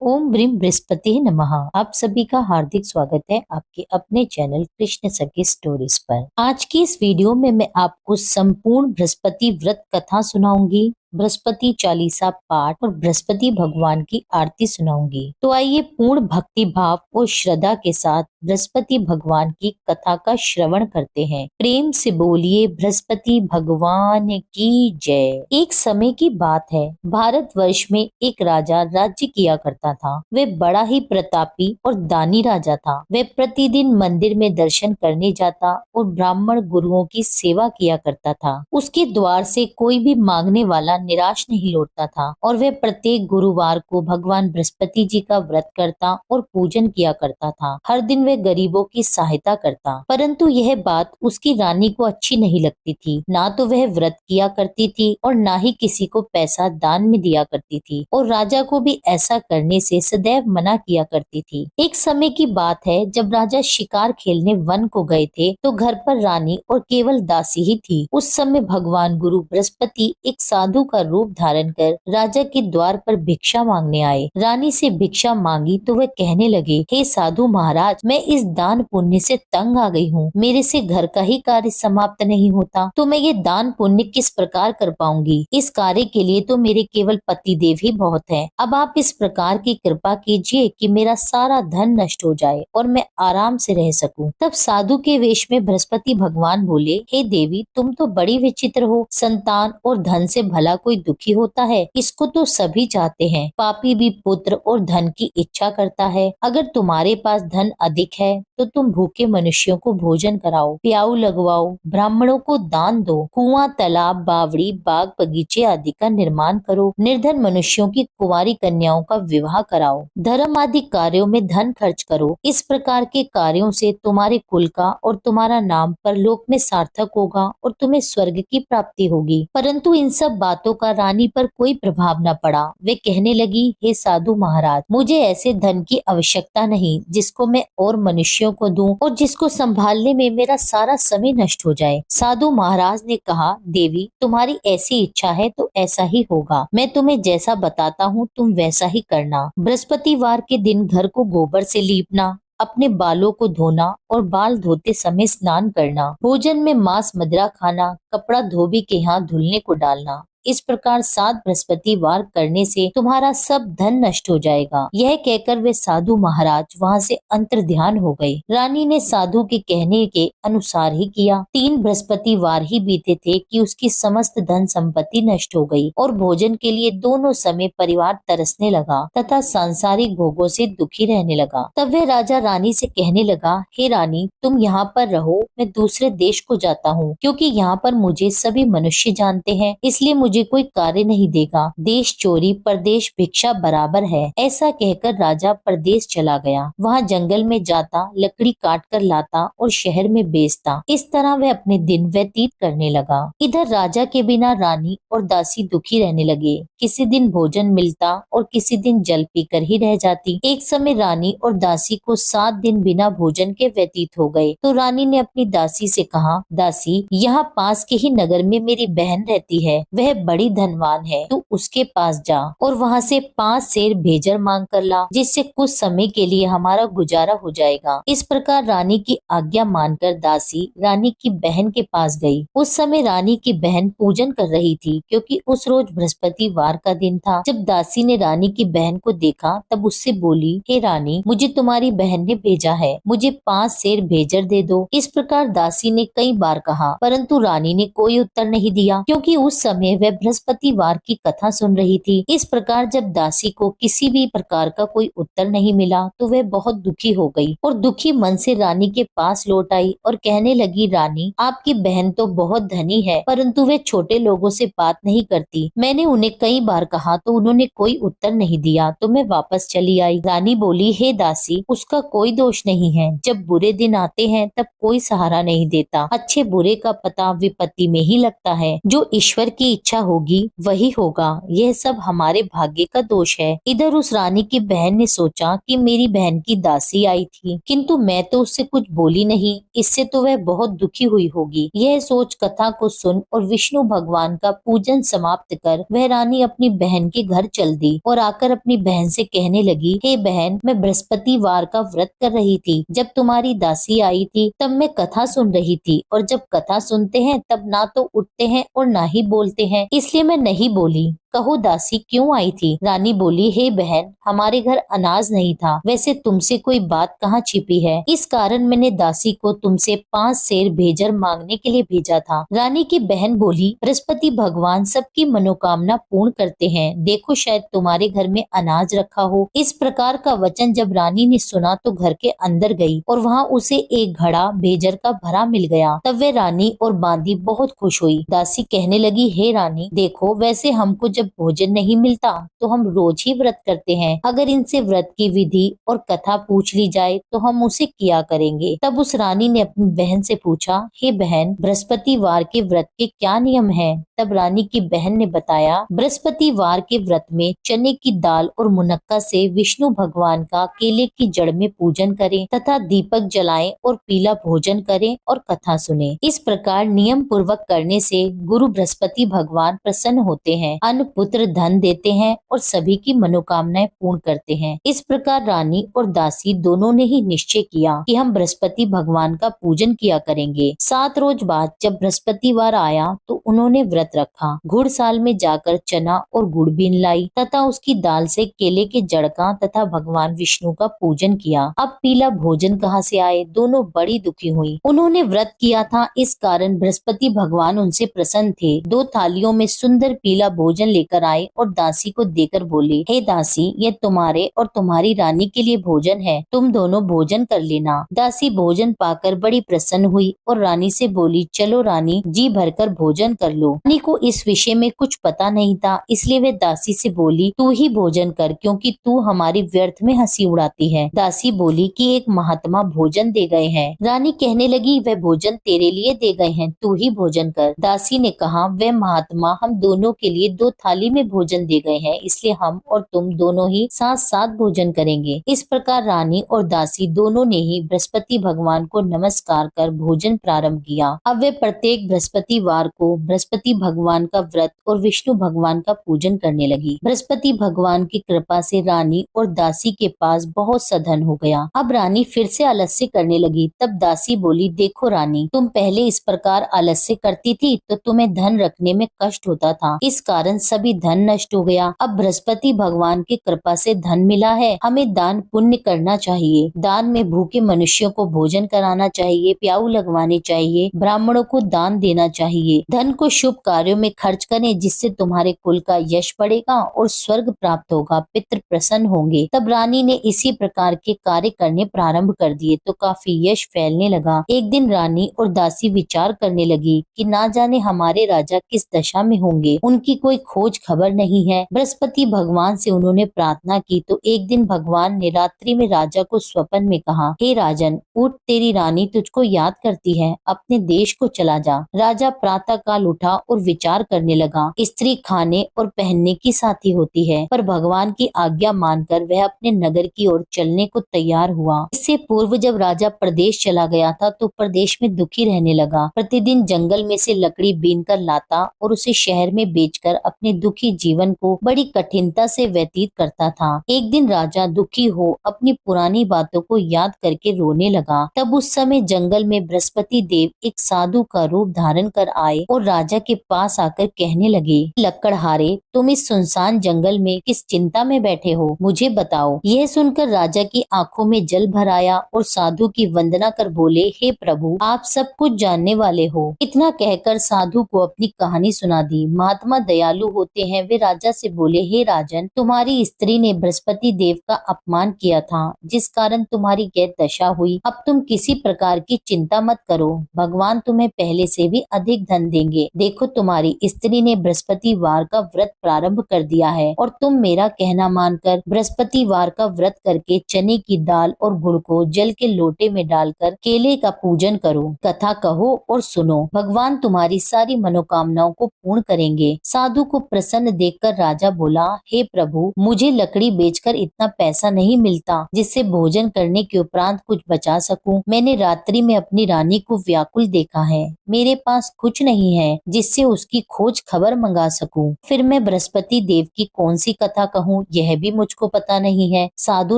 ओम brim Brihaspati नमः। आप सभी का हार्दिक स्वागत है आपके अपने चैनल कृष्ण सखी स्टोरीज पर। आज की इस वीडियो में मैं आपको संपूर्ण बृहस्पति व्रत कथा सुनाऊंगी, बृहस्पति चालीसा पाठ और बृहस्पति भगवान की आरती सुनाऊंगी। तो आइए पूर्ण भक्ति भाव और श्रद्धा के साथ बृहस्पति भगवान की कथा का श्रवण करते हैं। प्रेम से बोलिए बृहस्पति भगवान की जय। एक समय की बात है, भारतवर्ष में एक राजा राज्य किया करता था। वह बड़ा ही प्रतापी और दानी राजा था। वह प्रतिदिन मंदिर में दर्शन करने जाता और ब्राह्मण गुरुओं की सेवा किया करता था। उसके द्वार से कोई भी मांगने वाला निराश नहीं लौटता था और वह प्रत्येक गुरुवार को भगवान बृहस्पति जी का व्रत करता और पूजन किया करता था। हर दिन वह गरीबों की सहायता करता, परंतु यह बात उसकी रानी को अच्छी नहीं लगती थी। ना तो वह व्रत किया करती थी और ना ही किसी को पैसा दान में दिया करती थी, और राजा को भी ऐसा करने से सदैव मना किया करती थी। एक समय की बात है, जब राजा शिकार खेलने वन को गए थे तो घर पर रानी और केवल दासी ही थी। उस समय भगवान गुरु बृहस्पति एक साधु का रूप धारण कर राजा के द्वार पर भिक्षा मांगने आए। रानी से भिक्षा मांगी तो वह कहने लगे, हे साधु महाराज, मैं इस दान पुण्य से तंग आ गई हूँ। मेरे से घर का ही कार्य समाप्त नहीं होता, तो मैं ये दान पुण्य किस प्रकार कर पाऊंगी। इस कार्य के लिए तो मेरे केवल पति देव ही बहुत हैं। अब आप इस प्रकार की कृपा कीजिए कि मेरा सारा धन नष्ट हो जाए और मैं आराम से रह सकूं। तब साधु के वेश में बृहस्पति भगवान बोले, हे देवी, तुम तो बड़ी विचित्र हो। संतान और धन से भला कोई दुखी होता है? इसको तो सभी चाहते हैं। पापी भी पुत्र और धन की इच्छा करता है। अगर तुम्हारे पास धन अधिक है तो तुम भूखे मनुष्यों को भोजन कराओ, प्याऊ लगवाओ, ब्राह्मणों को दान दो, कुआं, तालाब, बावड़ी, बाग, बगीचे आदि का निर्माण करो, निर्धन मनुष्यों की कुंवारी कन्याओं का विवाह कराओ, धर्म आदि कार्यों में धन खर्च करो। इस प्रकार के कार्यों से तुम्हारे कुल का और तुम्हारा नाम परलोक में सार्थक होगा और तुम्हें स्वर्ग की प्राप्ति होगी। परंतु इन सब बातों का रानी पर कोई प्रभाव न पड़ा। वे कहने लगी, हे साधु महाराज, मुझे ऐसे धन की आवश्यकता नहीं जिसको मैं और मनुष्यों को दूं और जिसको संभालने में मेरा सारा समय नष्ट हो जाए। साधु महाराज ने कहा, देवी, तुम्हारी ऐसी इच्छा है तो ऐसा ही होगा। मैं तुम्हें जैसा बताता हूँ तुम वैसा ही करना। बृहस्पतिवार के दिन घर को गोबर से लीपना, अपने बालों को धोना और बाल धोते समय स्नान करना, भोजन में मांस मदिरा खाना, कपड़ा धोबी के हाथ धुलने को डालना। इस प्रकार 7 बृहस्पतिवार करने से तुम्हारा सब धन नष्ट हो जाएगा। यह कहकर वे साधु महाराज वहां से अंतर्ध्यान हो गए। रानी ने साधु के कहने के अनुसार ही किया। 3 बृहस्पतिवार ही बीते थे कि उसकी समस्त धन संपत्ति नष्ट हो गई और भोजन के लिए दोनों समय परिवार तरसने लगा तथा सांसारिक भोगों से दुखी रहने लगा। तब वह राजा रानी से कहने लगा, हे रानी, तुम यहाँ पर रहो, मैं दूसरे देश को जाता हूँ, क्योंकि यहाँ पर मुझे सभी मनुष्य जानते हैं, इसलिए मुझे कोई कार्य नहीं देगा। देश चोरी परदेश भिक्षा बराबर है। ऐसा कहकर राजा परदेश चला गया। वहाँ जंगल में जाता, लकड़ी काट कर लाता और शहर में बेचता। इस तरह वह अपने दिन व्यतीत करने लगा। इधर राजा के बिना रानी और दासी दुखी रहने लगे। किसी दिन भोजन मिलता और किसी दिन जल पीकर ही रह जाती। एक समय रानी और दासी को 7 दिन बिना भोजन के व्यतीत हो गए। तो रानी ने अपनी दासी से कहा, दासी, यहाँ पास के ही नगर में मेरी बहन रहती है, वह बड़ी धनवान है, तू उसके पास जा और वहाँ से 5 सेर भेजर मांग कर ला, जिससे कुछ समय के लिए हमारा गुजारा हो जाएगा। इस प्रकार रानी की आज्ञा मानकर दासी रानी की बहन के पास गई। उस समय रानी की बहन पूजन कर रही थी, क्योंकि उस रोज बृहस्पतिवार का दिन था। जब दासी ने रानी की बहन को देखा तब उससे बोली, हे रानी, मुझे तुम्हारी बहन ने भेजा है, मुझे 5 सेर भेजर दे दो। इस प्रकार दासी ने कई बार कहा, परंतु रानी ने कोई उत्तर नहीं दिया, क्योंकि उस समय वह बृहस्पतिवार की कथा सुन रही थी। इस प्रकार जब दासी को किसी भी प्रकार का कोई उत्तर नहीं मिला तो वह बहुत दुखी हो गई और दुखी मन से रानी के पास लौट आई और कहने लगी, रानी, आपकी बहन तो बहुत धनी है, परंतु वे छोटे लोगों से बात नहीं करती। मैंने उन्हें कई बार कहा तो उन्होंने कोई उत्तर नहीं दिया, तो मैं वापस चली आई। रानी बोली, हे दासी, उसका कोई दोष नहीं है। जब बुरे दिन आते हैं तब कोई सहारा नहीं देता। अच्छे बुरे का पता विपत्ति में ही लगता है। जो ईश्वर की इच्छा इच्छा होगी वही होगा, यह सब हमारे भाग्य का दोष है। इधर उस रानी की बहन ने सोचा कि मेरी बहन की दासी आई थी, किंतु मैं तो उससे कुछ बोली नहीं, इससे तो वह बहुत दुखी हुई होगी। यह सोच कथा को सुन और विष्णु भगवान का पूजन समाप्त कर वह रानी अपनी बहन के घर चल दी और आकर अपनी बहन से कहने लगी, हे बहन, मैं बृहस्पतिवार का व्रत कर रही थी। जब तुम्हारी दासी आई थी तब मैं कथा सुन रही थी, और जब कथा सुनते हैं तब ना तो उठते हैं और ना ही बोलते हैं, इसलिए मैं नहीं बोली। कहो दासी क्यों आई थी? रानी बोली, हे बहन, हमारे घर अनाज नहीं था, वैसे तुमसे कोई बात कहाँ छिपी है, इस कारण मैंने दासी को तुमसे 5 सेर भेजर मांगने के लिए भेजा था। रानी की बहन बोली, बृहस्पति भगवान सबकी मनोकामना पूर्ण करते हैं, देखो शायद तुम्हारे घर में अनाज रखा हो। इस प्रकार का वचन जब रानी ने सुना तो घर के अंदर गई और वहाँ उसे एक घड़ा भेजर का भरा मिल गया। तब वे रानी और बांदी बहुत खुश हुई। दासी कहने लगी, हे रानी, देखो वैसे हमको जब भोजन नहीं मिलता तो हम रोज ही व्रत करते हैं, अगर इनसे व्रत की विधि और कथा पूछ ली जाए तो हम उसे किया करेंगे। तब उस रानी ने अपनी बहन से पूछा, हे बहन, बृहस्पतिवार के व्रत के क्या नियम है? तब रानी की बहन ने बताया, बृहस्पतिवार के व्रत में चने की दाल और मुनक्का से विष्णु भगवान का केले की जड़ में पूजन करें तथा दीपक जलाएं और पीला भोजन करें और कथा सुने। इस प्रकार नियम पूर्वक करने से गुरु बृहस्पति भगवान प्रसन्न होते हैं, अन्न पुत्र धन देते हैं और सभी की मनोकामनाएं पूर्ण करते हैं। इस प्रकार रानी और दासी दोनों ने ही निश्चय किया कि हम बृहस्पति भगवान का पूजन किया करेंगे। 7 रोज बाद जब बृहस्पतिवार आया तो उन्होंने व्रत रखा। घुड़साल में जाकर चना और गुड़ बीन लाई तथा उसकी दाल से केले के जड़ का तथा भगवान विष्णु का पूजन किया। अब पीला भोजन कहाँ से आए? दोनों बड़ी दुखी हुई। उन्होंने व्रत किया था, इस कारण बृहस्पति भगवान उनसे प्रसन्न थे। 2 थालियों में सुंदर पीला भोजन लेकर आए और दासी को देकर बोले, हे दासी, ये तुम्हारे और तुम्हारी रानी के लिए भोजन है, तुम दोनों भोजन कर लेना। दासी भोजन पाकर बड़ी प्रसन्न हुई और रानी से बोली, चलो रानी, जी भरकर भोजन कर लो। रानी को इस विषय में कुछ पता नहीं था, इसलिए वे दासी से बोली, तू ही भोजन कर, क्योंकि तू हमारी व्यर्थ में हंसी उड़ाती है। दासी बोली कि एक महात्मा भोजन दे गए हैं। रानी कहने लगी, वह भोजन तेरे लिए दे गए हैं, तू ही भोजन कर। दासी ने कहा, वह महात्मा हम दोनों के लिए 2 थाली में भोजन दे गए हैं, इसलिए हम और तुम दोनों ही साथ साथ भोजन करेंगे। इस प्रकार रानी और दासी दोनों ने ही बृहस्पति भगवान को नमस्कार कर भोजन प्रारंभ किया। अब वे प्रत्येक बृहस्पतिवार को बृहस्पति भगवान का व्रत और विष्णु भगवान का पूजन करने लगी। बृहस्पति भगवान की कृपा से रानी और दासी के पास बहुत सा धन हो गया। अब रानी फिर से आलस्य करने लगी। तब दासी बोली, देखो रानी, तुम पहले इस प्रकार आलस्य करती थी तो तुम्हें धन रखने में कष्ट होता था, इस कारण सभी धन नष्ट हो गया। अब बृहस्पति भगवान की कृपा से धन मिला है, हमें दान पुण्य करना चाहिए। दान में भूखे मनुष्यों को भोजन कराना चाहिए, प्याऊ लगवाने चाहिए, ब्राह्मणों को दान देना चाहिए। धन को शुभ कार्यों में खर्च करें, जिससे तुम्हारे कुल का यश बढ़ेगा और स्वर्ग प्राप्त होगा, पितृ प्रसन्न होंगे। तब रानी ने इसी प्रकार के कार्य करने प्रारंभ कर दिए तो काफी यश फैलने लगा। एक दिन रानी और दासी विचार करने लगी कि ना जाने हमारे राजा किस दशा में होंगे, उनकी कोई खोज खबर नहीं है। बृहस्पति भगवान से उन्होंने प्रार्थना की तो एक दिन भगवान ने रात्रि में राजा को स्वप्न में कहा, हे राजन, उठ, तेरी रानी तुझको याद करती है, अपने देश को चला जा। राजा प्रातः काल उठा और विचार करने लगा। स्त्री खाने और पहनने की साथी होती है, पर भगवान की आज्ञा मानकर वह अपने नगर की ओर चलने को तैयार हुआ। इससे पूर्व जब राजा प्रदेश चला गया था तो प्रदेश में दुखी रहने लगा। प्रतिदिन जंगल में से लकड़ी बीन कर लाता और उसे शहर में बेचकर अपने दुखी जीवन को बड़ी कठिनता से व्यतीत करता था। एक दिन राजा दुखी हो अपनी पुरानी बातों को याद करके रोने लगा। तब उस समय जंगल में बृहस्पति देव एक साधु का रूप धारण कर आए और राजा के पास आकर कहने लगे, लकड़हारे, तुम इस सुनसान जंगल में किस चिंता में बैठे हो, मुझे बताओ। यह सुनकर राजा की आंखों में जल भर आया और साधु की वंदना कर बोले, हे प्रभु, आप सब कुछ जानने वाले हो। इतना कहकर साधु को अपनी कहानी सुना दी। महात्मा दयालु होते हैं वे राजा से बोले, हे राजन, तुम्हारी स्त्री ने बृहस्पति देव का अपमान किया था, जिस कारण तुम्हारी यह दशा हुई। अब तुम किसी प्रकार की चिंता मत करो, भगवान तुम्हें पहले से भी अधिक धन देंगे। देखो, तुम्हारी स्त्री ने बृहस्पतिवार का व्रत प्रारंभ कर दिया है और तुम मेरा कहना मानकर बृहस्पतिवार का व्रत करके चने की दाल और गुड़ को जल के लोटे में डालकर केले का पूजन करो, कथा कहो और सुनो। भगवान तुम्हारी सारी मनोकामनाओं को पूर्ण करेंगे। साधु को प्रसन्न देखकर राजा बोला, हे प्रभु, मुझे लकड़ी बेचकर इतना पैसा नहीं मिलता जिससे भोजन करने के उपरांत कुछ बचा सकूं। मैंने रात्रि में अपनी रानी को व्याकुल देखा है। मेरे पास कुछ नहीं है जिससे उसकी खोज खबर मंगा सकूं। फिर मैं बृहस्पति देव की कौन सी कथा कहूँ, यह भी मुझको पता नहीं है। साधु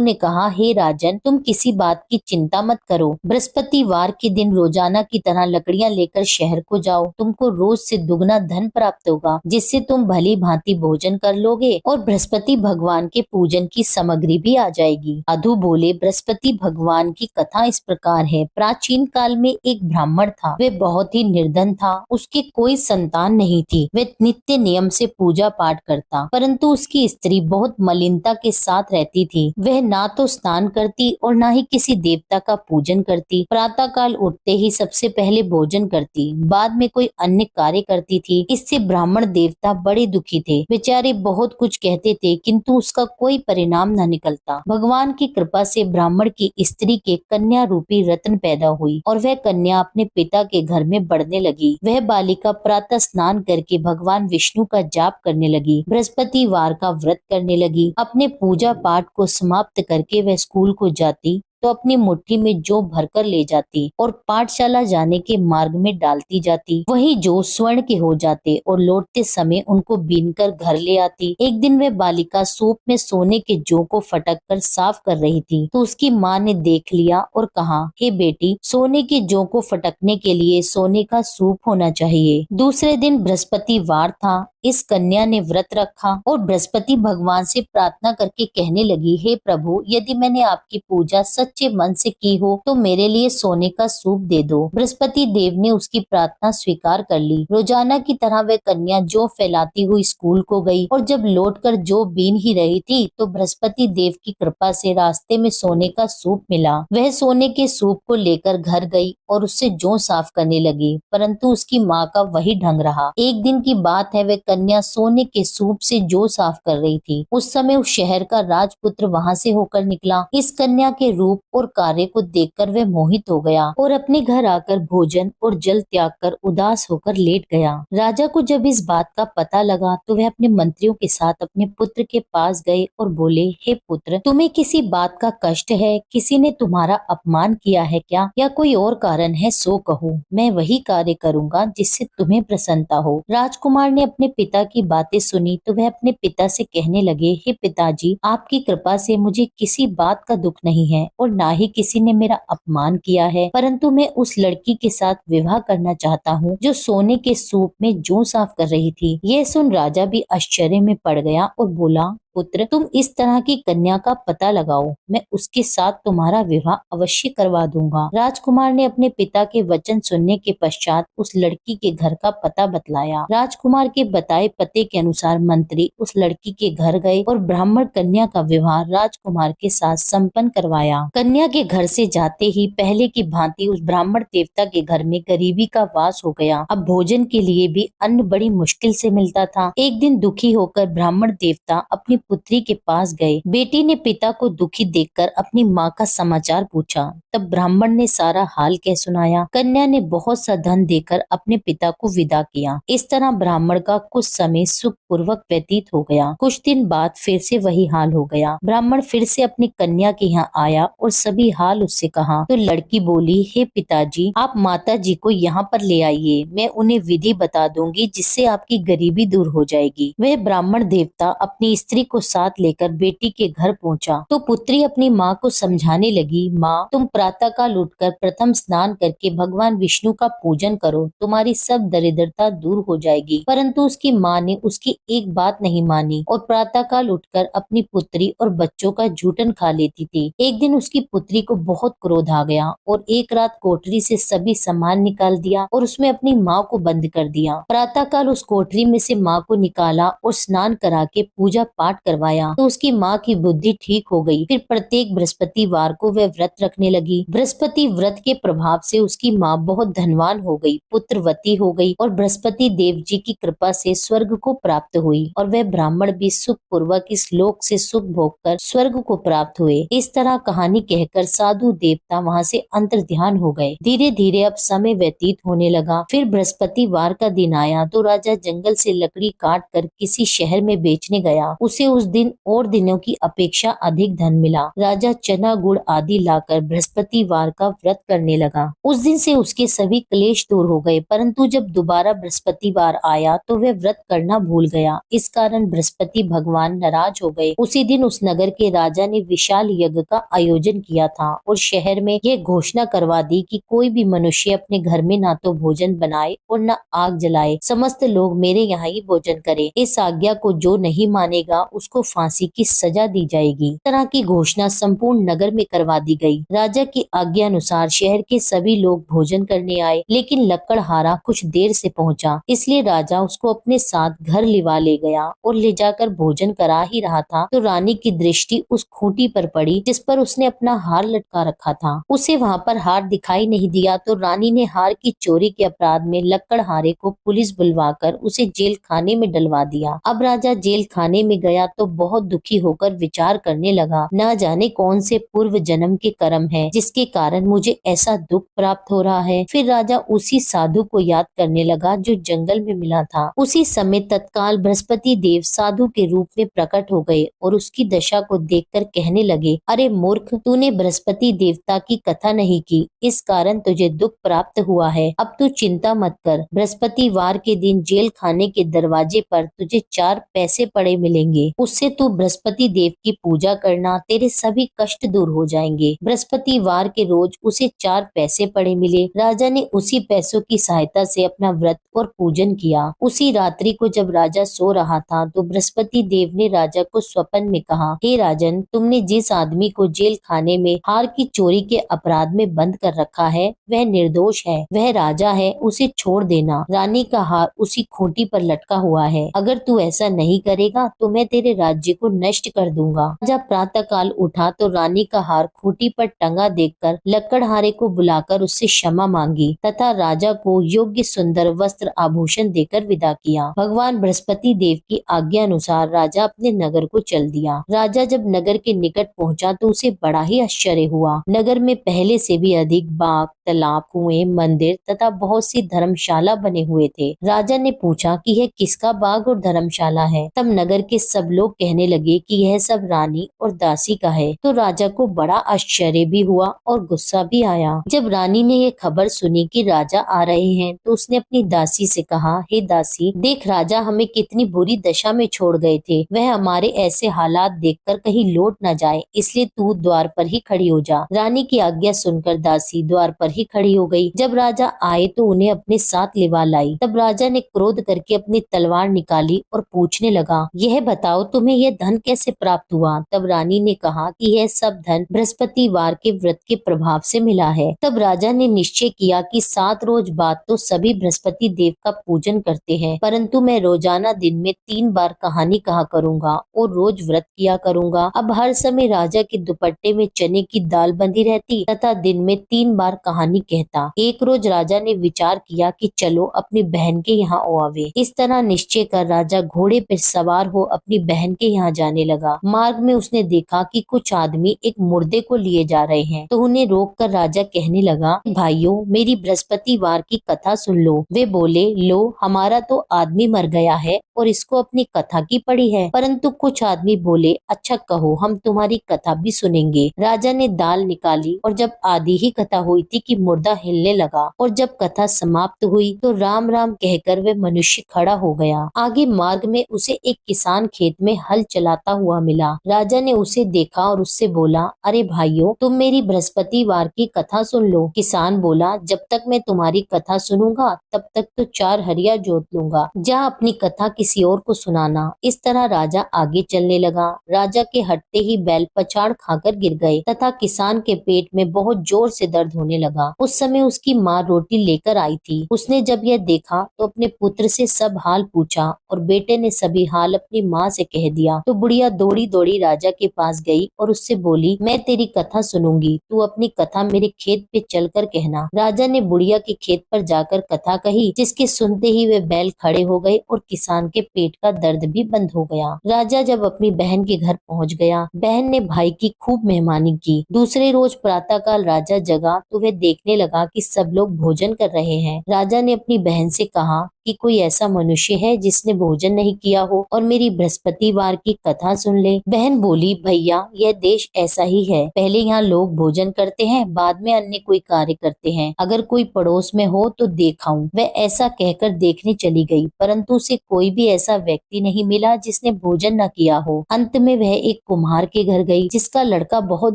ने कहा, हे राजन, तुम किसी बात की चिंता मत करो। बृहस्पतिवार के दिन रोजाना की तरह लकड़ियां लेकर शहर को जाओ। तुमको रोज से दुगना धन प्राप्त होगा, जिससे तुम भली भांति भोजन कर लोगे और बृहस्पति भगवान के पूजन की सामग्री भी आ जाएगी। साधु बोले, बृहस्पति भगवान की कथा इस प्रकार है। प्राचीन काल में एक ब्राह्मण था। वह बहुत ही निर्धन था। उसकी कोई संतान नहीं थी। वह नित्य नियम से पूजा पाठ करता, परंतु उसकी स्त्री बहुत मलिनता के साथ रहती थी। वह ना तो स्नान करती और ना ही किसी देवता का पूजन करती। प्रातः काल उठते ही सबसे पहले भोजन करती, बाद में कोई अन्य कार्य करती थी। इससे ब्राह्मण देवता बड़े दुखी थे। बेचारे बहुत कुछ कहते थे, किंतु उसका कोई परिणाम न निकलता। भगवान की कृपा से ब्राह्मण की स्त्री के कन्या रूपी रत्न पैदा हुई और वह कन्या अपने पिता के घर में बढ़ने लगी। वह बालिका प्रातः स्नान करके भगवान विष्णु का जाप करने लगी, बृहस्पतिवार का व्रत करने लगी। अपने पूजा पाठ को समाप्त करके वह स्कूल को जाती तो अपनी मुट्ठी में जौ भरकर ले जाती और पाठशाला जाने के मार्ग में डालती जाती। वही जौ स्वर्ण के हो जाते और लौटते समय उनको बीनकर घर ले आती। एक दिन वह बालिका सूप में सोने के जौ को फटक कर साफ कर रही थी, तो उसकी माँ ने देख लिया और कहा, हे बेटी, सोने के जौ को फटकने के लिए सोने का सूप होना चाहिए। दूसरे दिन बृहस्पतिवार था। इस कन्या ने व्रत रखा और बृहस्पति भगवान से प्रार्थना करके कहने लगी, हे प्रभु, यदि मैंने आपकी पूजा सच्चे मन से की हो तो मेरे लिए सोने का सूप दे दो। बृहस्पति देव ने उसकी प्रार्थना स्वीकार कर ली। रोजाना की तरह वह कन्या जौ फैलाती हुई स्कूल को गई और जब लौटकर जौ बीन ही रही थी तो बृहस्पति देव की कृपा से रास्ते में सोने का सूप मिला। वह सोने के सूप को लेकर घर गई और उससे जौ साफ करने लगी, परंतु उसकी माँ का वही ढंग रहा। एक दिन की बात है, वह कन्या सोने के सूप से जौ साफ कर रही थी। उस समय उस शहर का राजपुत्र वहां से होकर निकला। इस कन्या के रूप और कार्य को देखकर वह मोहित हो गया और अपने घर आकर भोजन और जल त्याग कर उदास होकर लेट गया। राजा को जब इस बात का पता लगा तो वह अपने मंत्रियों के साथ अपने पुत्र के पास गए और बोले, हे पुत्र, तुम्हें किसी बात का कष्ट है? किसी ने तुम्हारा अपमान किया है क्या, या कोई और कारण है? सो कहो, मैं वही कार्य करूंगा जिससे तुम्हें प्रसन्नता हो। राजकुमार ने अपने पिता की बातें सुनी तो वह अपने पिता से कहने लगे, हे पिताजी, आपकी कृपा से मुझे किसी बात का दुख नहीं है और ना ही किसी ने मेरा अपमान किया है, परंतु मैं उस लड़की के साथ विवाह करना चाहता हूँ जो सोने के सूप में जौ साफ कर रही थी। यह सुन राजा भी आश्चर्य में पड़ गया और बोला, पुत्र, तुम इस तरह की कन्या का पता लगाओ, मैं उसके साथ तुम्हारा विवाह अवश्य करवा दूंगा। राजकुमार ने अपने पिता के वचन सुनने के पश्चात उस लड़की के घर का पता बतलाया। राजकुमार के बताए पते के अनुसार मंत्री उस लड़की के घर गए और ब्राह्मण कन्या का विवाह राजकुमार के साथ संपन्न करवाया। कन्या के घर से जाते ही पहले की भांति उस ब्राह्मण देवता के घर में गरीबी का वास हो गया। अब भोजन के लिए भी अन्न बड़ी मुश्किल से मिलता था। एक दिन दुखी होकर ब्राह्मण देवता अपनी पुत्री के पास गए। बेटी ने पिता को दुखी देखकर अपनी माँ का समाचार पूछा। तब ब्राह्मण ने सारा हाल कह सुनाया। कन्या ने बहुत सा धन देकर अपने पिता को विदा किया। इस तरह ब्राह्मण का कुछ समय सुख पूर्वक व्यतीत हो गया। कुछ दिन बाद फिर से वही हाल हो गया। ब्राह्मण फिर से अपनी कन्या के यहाँ आया और सभी हाल उससे कहा तो लड़की बोली, हे पिताजी, आप माता जी को यहाँ पर ले आइए, मैं उन्हें विधि बता दूंगी जिससे आपकी गरीबी दूर हो जाएगी। वह ब्राह्मण देवता अपनी स्त्री को साथ लेकर बेटी के घर पहुंचा तो पुत्री अपनी माँ को समझाने लगी, माँ तुम प्रातःकाल उठकर प्रथम स्नान करके भगवान विष्णु का पूजन करो, तुम्हारी सब दरिद्रता दूर हो जाएगी। परंतु उसकी माँ ने उसकी एक बात नहीं मानी और प्रातःकाल उठकर अपनी पुत्री और बच्चों का जूठन खा लेती थी। एक दिन उसकी पुत्री को बहुत क्रोध आ गया और एक रात कोठरी से सभी सामान निकाल दिया और उसमें अपनी माँ को बंद कर दिया। प्रातःकाल उस कोठरी में से माँ को निकाला और स्नान करा के पूजा पाठ करवाया तो उसकी माँ की बुद्धि ठीक हो गई। फिर प्रत्येक बृहस्पतिवार को वह व्रत रखने लगी। बृहस्पति व्रत के प्रभाव से उसकी माँ बहुत धनवान हो गई, पुत्रवती हो गई और बृहस्पति देव जी की कृपा से स्वर्ग को प्राप्त हुई और वह ब्राह्मण भी सुख पूर्वक इस लोक से सुख भोग कर स्वर्ग को प्राप्त हुए। इस तरह कहानी कहकर साधु देवता वहाँ से अंतर्ध्यान हो गए। धीरे धीरे अब समय व्यतीत होने लगा। फिर बृहस्पतिवार का दिन आया तो राजा जंगल से लकड़ी काट कर किसी शहर में बेचने गया। उसे उस दिन और दिनों की अपेक्षा अधिक धन मिला। राजा चना गुड़ आदि लाकर बृहस्पतिवार का व्रत करने लगा। उस दिन से उसके सभी क्लेश दूर हो गए, परंतु जब दोबारा बृहस्पतिवार आया तो वह व्रत करना भूल गया। इस कारण बृहस्पति भगवान नाराज हो गए। उसी दिन उस नगर के राजा ने विशाल यज्ञ का आयोजन किया था और शहर में यह घोषणा करवा दी कि कोई भी मनुष्य अपने घर में ना तो भोजन बनाए और न आग जलाए, समस्त लोग मेरे यहाँ ही भोजन करें। इस आज्ञा को जो नहीं मानेगा उसको फांसी की सजा दी जाएगी। इस तरह की घोषणा संपूर्ण नगर में करवा दी गई। राजा की आज्ञा अनुसार शहर के सभी लोग भोजन करने आए, लेकिन लकड़हारा कुछ देर से पहुंचा, इसलिए राजा उसको अपने साथ घर लिवा ले गया और ले जाकर भोजन करा ही रहा था तो रानी की दृष्टि उस खूंटी पर पड़ी जिस पर उसने अपना हार लटका रखा था। उसे वहाँ पर हार दिखाई नहीं दिया तो रानी ने हार की चोरी के अपराध में लकड़हारे को पुलिस बुलवाकर उसे जेल खाने में डलवा दिया। अब राजा जेल खाने में गया तो बहुत दुखी होकर विचार करने लगा, न जाने कौन से पूर्व जन्म के कर्म है जिसके कारण मुझे ऐसा दुख प्राप्त हो रहा है। फिर राजा उसी साधु को याद करने लगा जो जंगल में मिला था। उसी समय तत्काल बृहस्पति देव साधु के रूप में प्रकट हो गए और उसकी दशा को देखकर कहने लगे, अरे मूर्ख, तूने बृहस्पति देवता की कथा नहीं की, इस कारण तुझे दुख प्राप्त हुआ है। अब तू चिंता मत कर, बृहस्पतिवार के दिन जेल खाने के दरवाजे पर तुझे 4 पैसे पड़े मिलेंगे, उससे तू बृहस्पति देव की पूजा करना, तेरे सभी कष्ट दूर हो जाएंगे। बृहस्पतिवार के रोज उसे 4 पैसे पड़े मिले। राजा ने उसी पैसों की सहायता से अपना व्रत और पूजन किया। उसी रात्रि को जब राजा सो रहा था तो बृहस्पति देव ने राजा को स्वप्न में कहा, हे राजन, तुमने जिस आदमी को जेल खाने में हार की चोरी के अपराध में बंद कर रखा है वह निर्दोष है, वह राजा है, उसे छोड़ देना। रानी का हार उसी खूंटी पर लटका हुआ है, अगर तू ऐसा नहीं करेगा तो मैं तेरे राज्य को नष्ट कर दूंगा। राजा प्रातःकाल उठा तो रानी का हार खूंटी पर टंगा देखकर लकड़हारे को बुलाकर उससे क्षमा मांगी तथा राजा को योग्य सुंदर वस्त्र आभूषण देकर विदा किया। भगवान बृहस्पति देव की आज्ञा अनुसार राजा अपने नगर को चल दिया। राजा जब नगर के निकट पहुंचा तो उसे बड़ा ही आश्चर्य हुआ। नगर में पहले से भी अधिक बाग, तालाब, कुएं, मंदिर तथा बहुत सी धर्मशाला बने हुए थे। राजा ने पूछा कि यह किसका बाग और धर्मशाला है। तब नगर के सब लोग कहने लगे कि यह सब रानी और दासी का है। तो राजा को बड़ा आश्चर्य भी हुआ और गुस्सा भी आया। जब रानी ने यह खबर सुनी कि राजा आ रहे हैं तो उसने अपनी दासी से कहा, हे दासी, देख राजा हमें कितनी बुरी दशा में छोड़ गए थे, वह हमारे ऐसे हालात देखकर कहीं लौट न जाए, इसलिए तू द्वार पर ही खड़ी हो जा। रानी की आज्ञा सुनकर दासी द्वार पर ही खड़ी हो गई। जब राजा आए तो उन्हें अपने साथ लिवा लाई। तब राजा ने क्रोध करके अपनी तलवार निकाली और पूछने लगा, यह बताओ तुम्हें यह धन कैसे प्राप्त हुआ। तब रानी ने कहा कि यह सब धन बृहस्पतिवार के व्रत के प्रभाव से मिला है। तब राजा ने निश्चय किया कि 7 रोज बाद तो सभी बृहस्पति देव का पूजन करते हैं, परंतु मैं रोजाना दिन में 3 बार कहानी कहा करूंगा और रोज व्रत किया करूंगा। अब हर समय राजा के दुपट्टे में चने की दाल बंधी रहती तथा दिन में 3 बार कहानी कहता। एक रोज राजा ने विचार किया कि चलो अपनी बहन के यहाँ आवे। इस तरह निश्चय कर राजा घोड़े पर सवार हो अपनी बहन के यहाँ जाने लगा। मार्ग में उसने देखा कि कुछ आदमी एक मुर्दे को लिए जा रहे हैं, तो उन्हें रोक कर राजा कहने लगा, भाइयों, मेरी बृहस्पतिवार की कथा सुन लो। वे बोले, लो, हमारा तो आदमी मर गया है और इसको अपनी कथा की पड़ी है। परंतु कुछ आदमी बोले, अच्छा कहो, हम तुम्हारी कथा भी सुनेंगे। राजा ने दाल निकाली और जब आधी ही कथा हुई थी कि कि मुर्दा हिलने लगा और जब कथा समाप्त हुई तो राम राम कहकर वह मनुष्य खड़ा हो गया। आगे मार्ग में उसे एक किसान खेत में हल चलाता हुआ मिला। राजा ने उसे देखा और उससे बोला, अरे भाइयों, तुम मेरी बृहस्पतिवार की कथा सुन लो। किसान बोला, जब तक मैं तुम्हारी कथा सुनूंगा तब तक तो 4 हरिया जोत लूंगा। जा अपनी कथा किसी और को सुनाना। इस तरह राजा आगे चलने लगा। राजा के हटते ही बैल पछाड़ खाकर गिर गए तथा किसान के पेट में बहुत जोर से दर्द होने लगा। उस समय उसकी माँ रोटी लेकर आई थी। उसने जब यह देखा तो अपने पुत्र से सब हाल पूछा और बेटे ने सभी हाल अपनी माँ से कह दिया। तो बुढ़िया दौड़ी दौड़ी राजा के पास गई और उससे बोली, मैं तेरी कथा सुनूंगी, तू अपनी कथा मेरे खेत पे चलकर कहना। राजा ने बुढ़िया के खेत पर जाकर कथा कही, जिसके सुनते ही वे बैल खड़े हो गए और किसान के पेट का दर्द भी बंद हो गया। राजा जब अपनी बहन के घर पहुंच गया, बहन ने भाई की खूब मेहमानी की। दूसरे रोज प्रातःकाल राजा जगा तो वह देखने लगा कि सब लोग भोजन कर रहे हैं। राजा ने अपनी बहन से कहा कि कोई ऐसा मनुष्य है जिसने भोजन नहीं किया हो और मेरी बृहस्पतिवार की कथा सुन ले। बहन बोली, भैया, यह देश ऐसा ही है। पहले यहाँ लोग भोजन करते हैं, बाद में अन्य कोई कार्य करते हैं। अगर कोई पड़ोस में हो तो देखाऊं। वह ऐसा कहकर देखने चली गई, परंतु उसे कोई भी ऐसा व्यक्ति नहीं मिला जिसने भोजन न किया हो। अंत में वह एक कुम्हार के घर गई, जिसका लड़का बहुत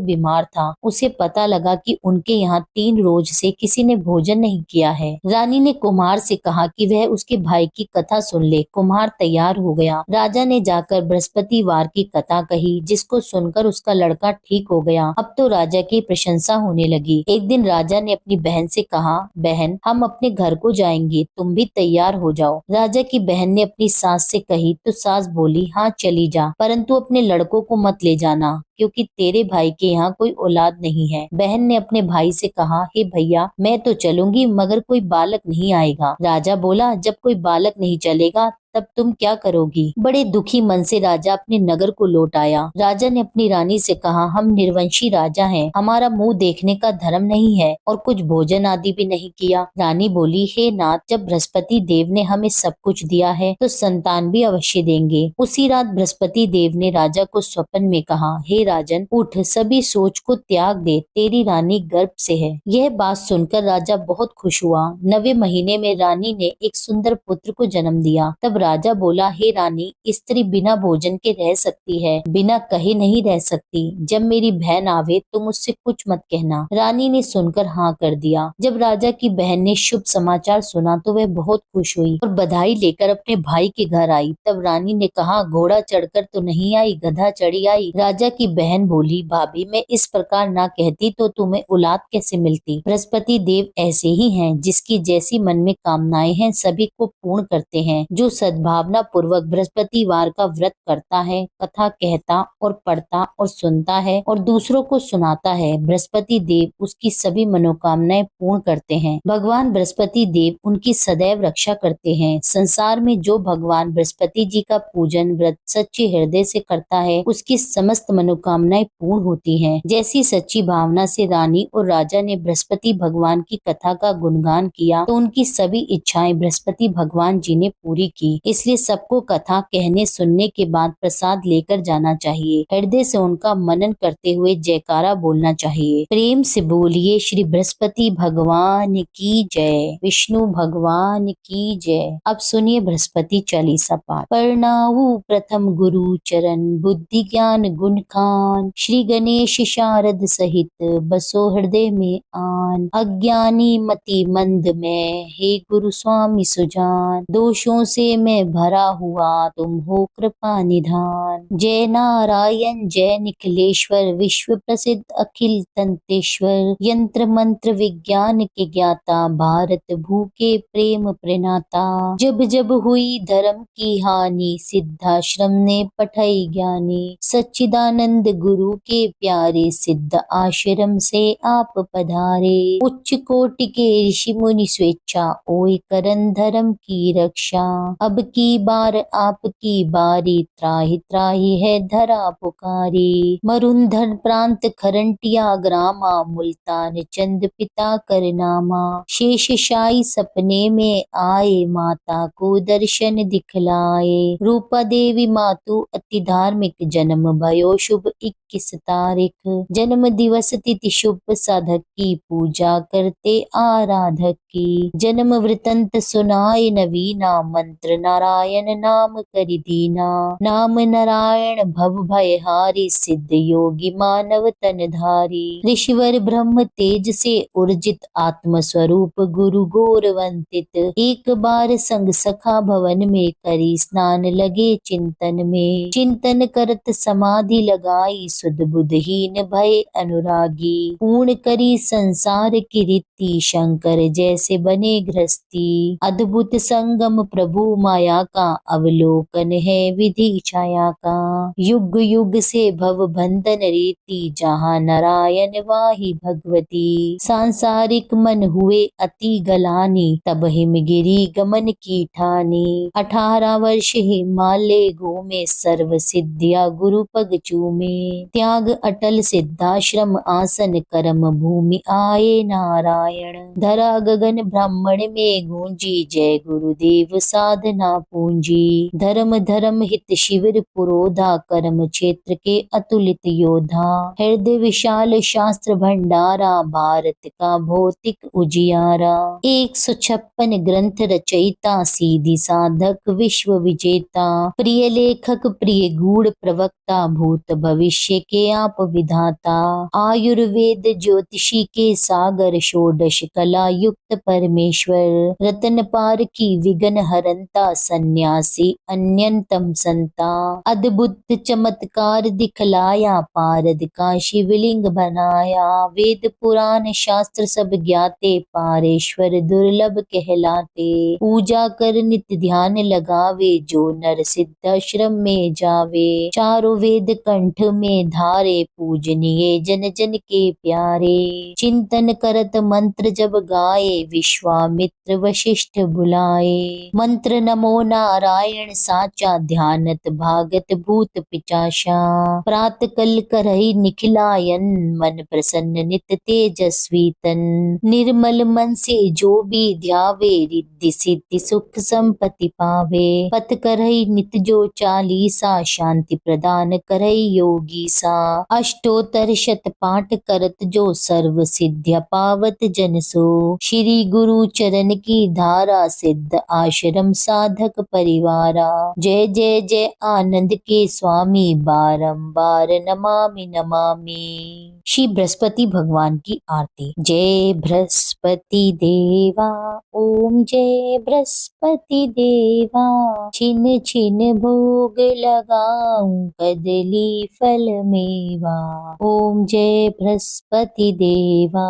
बीमार था। उसे पता लगा कि उनके यहाँ 3 रोज से किसी ने भोजन नहीं किया है। रानी ने कुम्हार से कहा कि वह उसके भाई की कथा सुन ले। कुम्हार तैयार हो गया। राजा ने जाकर बृहस्पतिवार की कथा कही, जिसको सुनकर उसका लड़का ठीक हो गया। अब तो राजा की प्रशंसा होने लगी। एक दिन राजा ने अपनी बहन से कहा, बहन, हम अपने घर को जाएंगे, तुम भी तैयार हो जाओ। राजा की बहन ने अपनी सास से कही तो सास बोली, हाँ चली जा, परंतु अपने लड़कों को मत ले जाना, क्योंकि तेरे भाई के यहाँ कोई औलाद नहीं है। बहन ने अपने भाई से कहा, हे भैया, मैं तो चलूंगी मगर कोई बालक नहीं आएगा। राजा बोला, जब कोई बालक नहीं चलेगा तब तुम क्या करोगी? बड़े दुखी मन से राजा अपने नगर को लौट आया। राजा ने अपनी रानी से कहा, हम निर्वंशी राजा हैं, हमारा मुंह देखने का धर्म नहीं है और कुछ भोजन आदि भी नहीं किया। रानी बोली, हे नाथ, जब बृहस्पति देव ने हमें सब कुछ दिया है तो संतान भी अवश्य देंगे। उसी रात बृहस्पति देव ने राजा को स्वप्न में कहा, हे राजन, उठ, सभी सोच को त्याग दे, तेरी रानी गर्भ से है। यह बात सुनकर राजा बहुत खुश हुआ। 9वें महीने में रानी ने एक सुंदर पुत्र को जन्म दिया। तब राजा बोला, हे रानी, स्त्री बिना भोजन के रह सकती है, बिना कहे नहीं रह सकती। जब मेरी बहन आवे तो मुझसे कुछ मत कहना। रानी ने सुनकर हाँ कर दिया। जब राजा की बहन ने शुभ समाचार सुना तो वह बहुत खुश हुई और बधाई लेकर अपने भाई के घर आई। तब रानी ने कहा, घोड़ा चढ़कर तो नहीं आई, गधा चढ़ी आई। राजा की बहन बोली, भाभी, मैं इस प्रकार ना कहती तो तुम्हें औलाद कैसे मिलती? बृहस्पति देव ऐसे ही हैं, जिसकी जैसी मन में कामनाएं हैं सभी को पूर्ण करते हैं। जो सद्भावना पूर्वक बृहस्पतिवार का व्रत करता है, कथा कहता और पढ़ता और सुनता है और दूसरों को सुनाता है, बृहस्पति देव उसकी सभी मनोकामनाएं पूर्ण करते हैं। भगवान बृहस्पति देव उनकी सदैव रक्षा करते हैं। संसार में जो भगवान बृहस्पति जी का पूजन व्रत सच्चे हृदय से करता है, उसकी समस्त मनोकामनाएं पूर्ण होती हैं। जैसी सच्ची भावना से रानी और राजा ने बृहस्पति भगवान की कथा का गुणगान किया तो उनकी सभी इच्छाएं बृहस्पति भगवान जी ने पूरी की। इसलिए सबको कथा कहने सुनने के बाद प्रसाद लेकर जाना चाहिए। हृदय से उनका मनन करते हुए जयकारा बोलना चाहिए। प्रेम से बोलिए, श्री बृहस्पति भगवान की जय, विष्णु भगवान की जय। अब सुनिए बृहस्पति चालीसा पाठ। प्रणाऊ प्रथम गुरु चरण, बुद्धि ज्ञान गुण खान, श्री गणेश शारद सहित बसो हृदय में आन। अज्ञानी मति मंद में, हे गुरु स्वामी सुजान, दोषों से मैं भरा हुआ, तुम हो कृपा निधान। जय नारायण जय निखिलेश्वर, विश्व प्रसिद्ध अखिल तंतेश्वर, यंत्र मंत्र विज्ञान के ज्ञाता, भारत भू के प्रेम प्रेनाता। जब जब हुई धर्म की हानि, सिद्धाश्रम ने पठाई ज्ञानी, सच्चिदानंद गुरु के प्यारे, सिद्ध आश्रम से आप पधारे। उच्च कोटि के ऋषि मुनि स्वेच्छा, ओए करन धर्म की रक्षा। अब अब की बार आपकी बारी, त्राहि त्राहि है धरा पुकारी। मरुंधर प्रांत खरंटिया ग्रामा, मुल्तान चंद पिता करनामा। शेष शाही सपने में आए, माता को दर्शन दिखलाए। रूपा देवी मातु अति धार्मिक, जन्म भयो शुभ 21 तारीख। जन्म दिवस तिथि शुभ, साधक की पूजा करते आराधक की। जन्म वृतंत सुनाए नवीना, मंत्र नारायण नाम करि दीना। नाम नारायण भव भय हारी, सिद्ध योगी मानव तन धारी। ऋषिवर ब्रह्म तेज से उर्जित, आत्म स्वरूप गुरु गौरवंतित। एक बार संग सखा भवन में, करी स्नान लगे चिंतन में। चिंतन करत समाधि लगाई, सुध बुधहीन भय अनुरागी। पूर्ण करी संसार की रीति, शंकर जैसे बने गृहस्थी। अद्भुत संगम प्रभु माया का, अवलोकन है विधि छाया का। युग युग से भव बंधन रीति, जहाँ नारायण वाही भगवती। सांसारिक मन हुए अति गलानी, तब हिमगिरी गमन की ठानी। 18 वर्ष हिमालय घूमे, सर्व सिद्धिया गुरु पग चूमे। त्याग अटल सिद्धाश्रम आसन, कर्म भूमि आए नारायण। धरा गगन ब्राह्मण में गूंजी, जय गुरुदेव साधना पूंजी। धर्म धर्म हित शिविर पुरोधा, कर्म क्षेत्र के अतुलित योधा। हृदय विशाल शास्त्र भंडारा, भारत का भौतिक उजियारा। 156 ग्रंथ रचयिता, सीधी साधक विश्व विजेता। प्रिय लेखक प्रिय गूढ़ प्रवक्ता, भूत भविष्य के आप विधाता। आयुर्वेद ज्योतिषी के सागर, षोडश कला युक्त परमेश्वर। रतन पार की विघ्न हरंता, सन्यासी अन्यतम संता। अद्भुत चमत्कार दिखलाया, पारद का शिवलिंग बनाया। वेद पुराण शास्त्र सब ज्ञाते, पारेश्वर दुर्लभ कहलाते। पूजा कर नित्य ध्यान लगावे, जो नर सिद्धाश्रम में जावे। चारों वेद कंठ में धारे, पूजनीय जन जन के प्यारे। चिंतन करत मंत्र जब गाए, विश्वामित्र वशिष्ठ बुलाए। मंत्र नमो नारायण साचा, ध्यानत भागत भूत पिचाशा। प्रात कल करहि निखिलायन, मन प्रसन्न नित तेजस्वी तन। निर्मल मन से जो भी ध्यावे, रिद्धि सिद्धि सुख संपत्ति पावे। पथ करहि नित जो चालीसा, शांति प्रदान करहि योगी सा। अष्टोत्तर शत पाठ करत जो, सर्व सिद्ध्या पावत जन सो। श्री गुरु चरण की धारा, सिद्ध आश्रम साधक परिवारा। जय जय जय आनंद के स्वामी, बारंबार नमामि नमामि। श्री बृहस्पति भगवान की आरती। जय बृहस्पति देवा, ओम जय बृहस्पति देवा। छिन छिन भोग लगाऊं, कदली फल मेवा। ओम जय बृहस्पति देवा,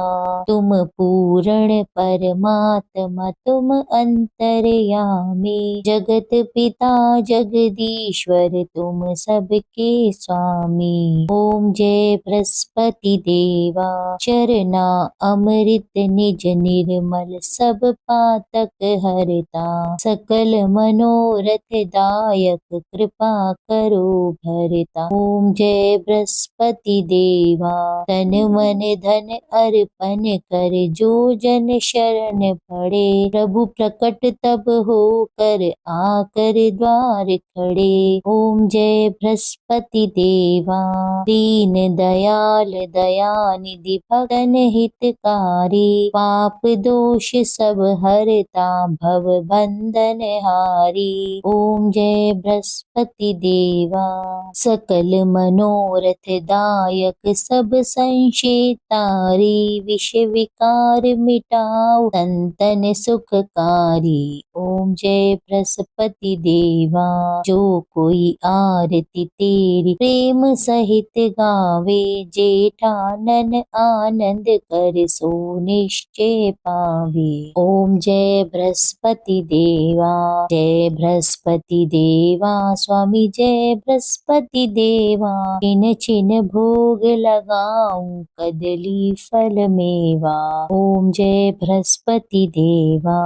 तुम पूर्ण परमात्मा, तुम अंतर्यामी। जगत पिता जगदीश्वर, तुम सबके स्वामी। ओम जय बृहस्पति देवा, चरना अमृत निज निर्मल, सब पातक हरता। सकल मनोरथ दायक, कृपा करो भरता। ओम जय बृहस्पति देवा, तन मन धन अर्पण कर, जो जन शरण पड़े। प्रभु प्रकट तब हो कर, आकर द्वार खड़े। ओम जय बृहस्पति देवा, दीन दयाल दयानिधि, भक्तन हितकारी। पाप दोष सब हरता, भव बंधन हारी। ओम जय बृहस्पति देवा, सकल मनोरथ दायक, सब संशय तारी। विष विकार मिटाओ, संतन सुखकारी। ओम जय बृहस्पति देवा, जो कोई आरती तेरी प्रेम सहित गावे। जेठानन आनंद कर, सो निश्चय पावे। ओम जय बृहस्पति देवा, जय बृहस्पति देवा। स्वामी जय बृहस्पति देवा, छिन छिन भोग लगाऊं, कदली फल मेवा। ओम जय बृहस्पति देवा।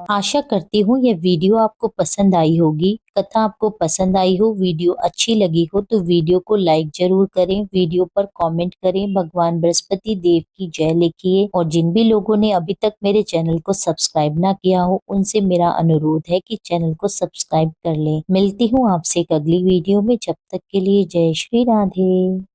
आशा करती हूँ यह वीडियो आपको पसंद आई होगी। कथा आपको पसंद आई हो, वीडियो अच्छी लगी हो तो वीडियो को लाइक जरूर करें, वीडियो पर कमेंट करें, भगवान बृहस्पति देव की जय लिखिए और जिन भी लोगों ने अभी तक मेरे चैनल को सब्सक्राइब ना किया हो उनसे मेरा अनुरोध है कि चैनल को सब्सक्राइब कर लें। मिलती हूँ आपसे एक अगली वीडियो में, जब तक के लिए जय श्री राधे।